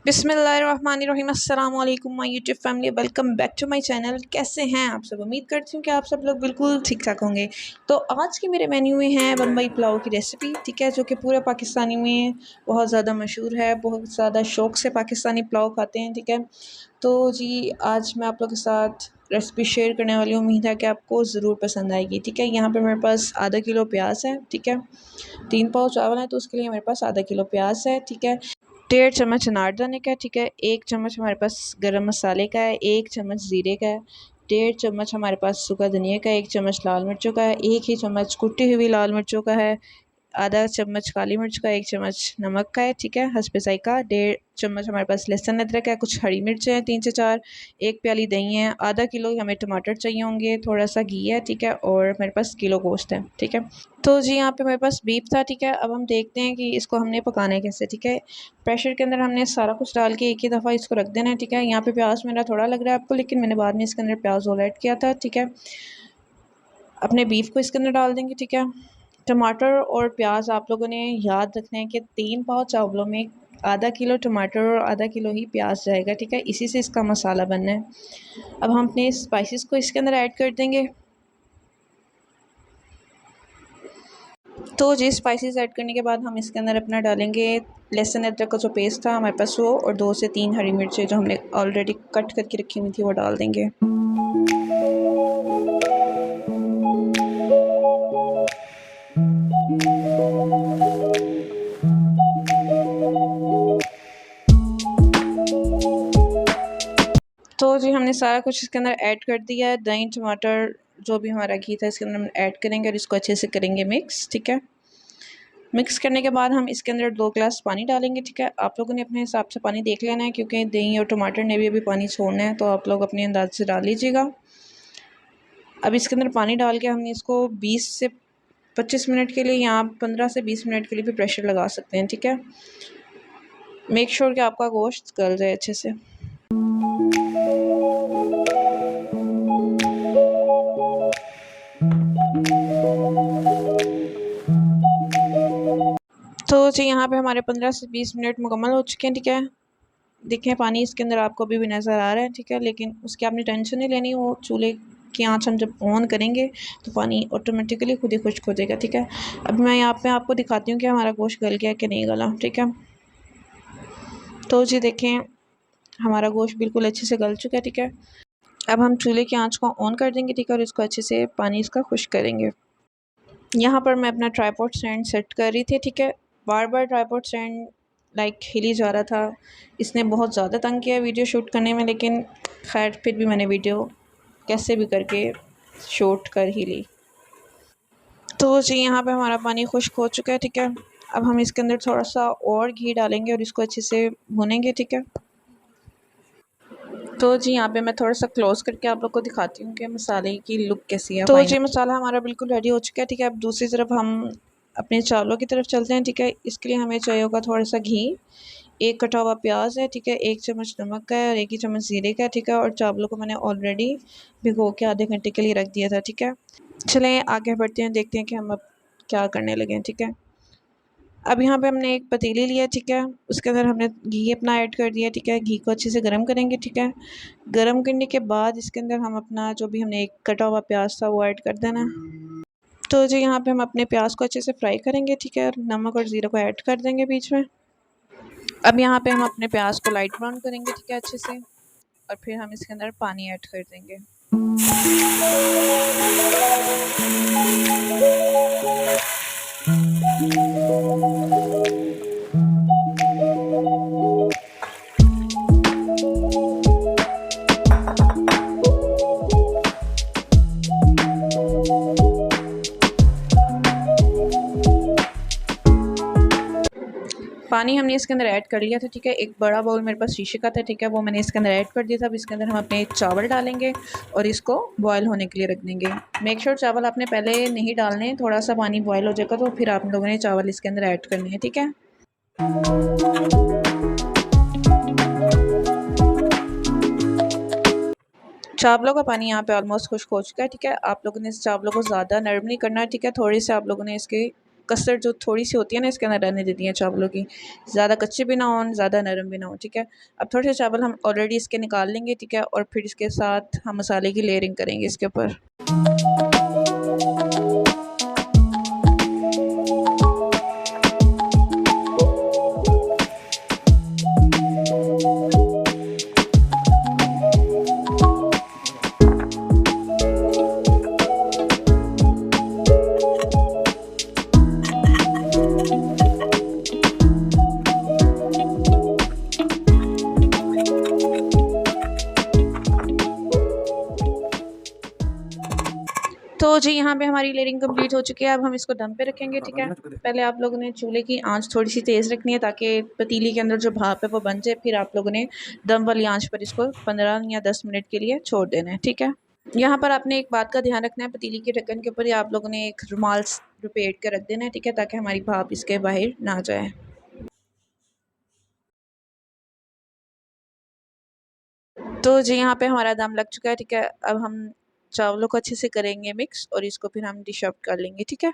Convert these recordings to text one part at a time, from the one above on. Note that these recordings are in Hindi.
बिस्मिल्लाहिर्रहमानिर्रहीम। अस्सलाम वालेकुम my YouTube family, welcome back to my channel. कैसे हैं आप सब? उम्मीद करती हूँ कि आप सब लोग बिल्कुल ठीक ठाक होंगे। तो आज के मेरे मेन्यू में है बम्बई पुलाव की रेसिपी, ठीक है, जो कि पूरे पाकिस्तानी में बहुत ज़्यादा मशहूर है। बहुत ज़्यादा शौक़ से पाकिस्तानी पुलाव खाते हैं, ठीक है। तो जी आज मैं आप लोग के साथ रेसिपी शेयर करने वाली हूँ। उम्मीद है कि आपको ज़रूर पसंद आएगी, ठीक है। यहाँ पर मेरे पास आधा किलो प्याज है, ठीक है। 3 पाव चावल है तो उसके लिए मेरे पास आधा किलो प्याज है, ठीक है। 1.5 चम्मच अनारदाने का है, ठीक है। 1 चम्मच हमारे पास गरम मसाले का है, 1 चम्मच ज़ीरे का है, 1.5 चम्मच हमारे पास सूखा धनिया का है, 1 चम्मच लाल मिर्चों का है, 1 ही चम्मच कुटी हुई लाल मिर्चों का है, आधा चम्मच काली मिर्च का, 1 चम्मच नमक का है, ठीक है, हस्बे ज़ायक़ा। 1.5 चम्मच हमारे पास लहसुन अदरक है, कुछ हरी मिर्चें हैं 3 से 4, 1 प्याली दही है, आधा किलो हमें टमाटर चाहिए होंगे, थोड़ा सा घी है, ठीक है, और मेरे पास किलो गोश्त है, ठीक है। तो जी यहाँ पे मेरे पास बीफ था, ठीक है। अब हम देखते हैं कि इसको हमने पकाना है कैसे, ठीक है। प्रेशर के अंदर हमने सारा कुछ डाल के एक ही दफ़ा इसको रख देना है, ठीक है। यहाँ पे प्याज मेरा थोड़ा लग रहा है आपको, लेकिन मैंने बाद में इसके अंदर प्याज और ऐड किया था, ठीक है। अपने बीफ को इसके अंदर डाल देंगे, ठीक है। टमाटर और प्याज आप लोगों ने याद रखना है कि 3 पाव चावलों में आधा किलो टमाटर और आधा किलो ही प्याज जाएगा, ठीक है। इसी से इसका मसाला बनना है। अब हम अपने स्पाइसेस को इसके अंदर ऐड कर देंगे। तो जी स्पाइसेस ऐड करने के बाद हम इसके अंदर अपना डालेंगे लहसुन अदरक का जो पेस्ट था हमारे पास वो, और 2 से 3 हरी मिर्चें जो हमने ऑलरेडी कट करके रखी हुई थी वो डाल देंगे। तो जी हमने सारा कुछ इसके अंदर ऐड कर दिया है। दही, टमाटर, जो भी हमारा घी था इसके अंदर हम ऐड करेंगे और इसको अच्छे से करेंगे मिक्स, ठीक है। मिक्स करने के बाद हम इसके अंदर 2 गिलास पानी डालेंगे, ठीक है। आप लोगों ने अपने हिसाब से पानी देख लेना है, क्योंकि दही और टमाटर ने भी अभी पानी छोड़ना है, तो आप लोग अपने अंदाज से डाल लीजिएगा। अब इसके अंदर पानी डाल के हमने इसको 20 से 25 मिनट के लिए या 15 से 20 मिनट के लिए भी प्रेशर लगा सकते हैं, ठीक है। मेक श्योर कि आपका गोश्त गल जाए अच्छे से। तो जी यहाँ पे हमारे 15 से 20 मिनट मुकम्मल हो चुके हैं, ठीक है। देखें पानी इसके अंदर आपको अभी भी नज़र आ रहा है, ठीक है, लेकिन उसकी आपने टेंशन नहीं लेनी। वो चूल्हे की आँच हम जब ऑन करेंगे तो पानी ऑटोमेटिकली खुद ही खुश्क हो जाएगा, ठीक है। अब मैं यहाँ पे आपको दिखाती हूँ कि हमारा गोश्त गल गया कि नहीं गला, ठीक है। तो जी देखें हमारा गोश्त बिल्कुल अच्छे से गल चुका है, ठीक है। अब हम चूल्हे की आँच को ऑन कर देंगे, ठीक है, और इसको अच्छे से पानी इसका खुश्क करेंगे। यहाँ पर मैं अपना ट्राइपॉड स्टैंड सेट कर रही थी, ठीक है। बार बार ट्राइपॉड स्टैंड हिल ही जा रहा था। इसने बहुत ज़्यादा तंग किया वीडियो शूट करने में, लेकिन खैर फिर भी मैंने वीडियो कैसे भी करके शूट कर ही ली। तो जी यहाँ पे हमारा पानी खुश्क हो चुका है, ठीक है। अब हम इसके अंदर थोड़ा सा और घी डालेंगे और इसको अच्छे से भूनेंगे, ठीक है। तो जी यहाँ पे मैं थोड़ा सा क्लोज करके आप लोग को दिखाती हूँ कि मसाले की लुक कैसी है। तो जी मसाला हमारा बिल्कुल रेडी हो चुका है, ठीक है। अब दूसरी तरफ हम अपने चावलों की तरफ चलते हैं, ठीक है। इसके लिए हमें चाहिए होगा थोड़ा सा घी, 1 कटा हुआ प्याज है, ठीक है, 1 चम्मच नमक का है और 1 ही चम्मच ज़ीरे का है, ठीक है। और चावलों को मैंने ऑलरेडी भिगो के आधे घंटे के लिए रख दिया था, ठीक है। चलें आगे बढ़ते हैं, देखते हैं कि हम अब क्या करने लगे हैं, ठीक है। अब यहाँ पे हमने एक पतीली लिया, ठीक है। उसके अंदर हमने घी अपना ऐड कर दिया, ठीक है। घी को अच्छे से गर्म करेंगे, ठीक है। गर्म करने के बाद इसके अंदर हम अपना जो भी हमने एक कटा हुआ प्याज था वो ऐड कर देना। तो जो यहाँ पे हम अपने प्याज को अच्छे से फ्राई करेंगे, ठीक है, और नमक और ज़ीरा को ऐड कर देंगे बीच में। अब यहाँ पे हम अपने प्याज को लाइट ब्राउन करेंगे, ठीक है, अच्छे से, और फिर हम इसके अंदर पानी ऐड कर देंगे। पानी हमने इसके अंदर ऐड कर लिया था, ठीक है। एक बड़ा बाउल मेरे पास शीशे का था, ठीक है, वो मैंने इसके अंदर ऐड कर दिया था। अब इसके अंदर हम अपने चावल डालेंगे और इसको बॉयल होने के लिए रख देंगे। मेक श्योर चावल आपने पहले नहीं डालने, थोड़ा सा पानी बॉयल हो जाएगा तो फिर आप लोगों ने चावल इसके अंदर ऐड करने हैं, ठीक है। चावलों का पानी यहाँ पे ऑलमोस्ट खुश्क हो चुका है, ठीक है। आप लोगों ने इस चावलों को ज़्यादा नरम नहीं करना है, ठीक है। थोड़ी से आप लोगों ने इसके कसर जो थोड़ी सी होती है ना इसके अंदर रहने देती है चावलों की, ज़्यादा कच्चे भी ना हों ज़्यादा नरम भी ना हो, ठीक है। अब थोड़े से चावल हम ऑलरेडी इसके निकाल लेंगे, ठीक है, और फिर इसके साथ हम मसाले की लेयरिंग करेंगे इसके ऊपर। तो जी यहाँ पे हमारी लेयरिंग कंप्लीट हो चुकी है। अब हम इसको दम पे रखेंगे, ठीक है। पहले आप लोगों ने चूल्हे की आंच थोड़ी सी तेज़ रखनी है ताकि पतीली के अंदर जो भाप है वो बन जाए। फिर आप लोगों ने दम वाली आंच पर इसको 15 या 10 मिनट के लिए छोड़ देना है, ठीक है। यहाँ पर आपने एक बात का ध्यान रखना है, पतीली के ढक्कन के ऊपर ही आप लोगों ने एक रुमाल लपेट के रख देना है, ठीक है, ताकि हमारी भाप इसके बाहर ना जाए। तो जी यहाँ पे हमारा दम लग चुका है, ठीक है। अब हम चावलों को अच्छे से करेंगे मिक्स और इसको फिर हम डिश आउट कर लेंगे, ठीक है।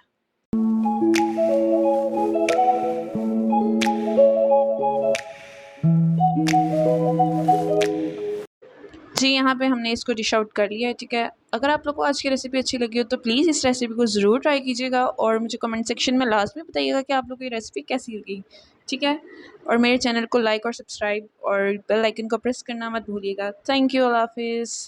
जी यहाँ पे हमने इसको डिश आउट कर लिया है, ठीक है। अगर आप लोग को आज की रेसिपी अच्छी लगी हो तो प्लीज़ इस रेसिपी को ज़रूर ट्राई कीजिएगा और मुझे कमेंट सेक्शन में लास्ट में बताइएगा कि आप लोग को ये रेसिपी कैसी लगी, ठीक है। और मेरे चैनल को लाइक और सब्सक्राइब और बेल आइकन को प्रेस करना मत भूलिएगा। थैंक यू, अल्लाह हाफिज़।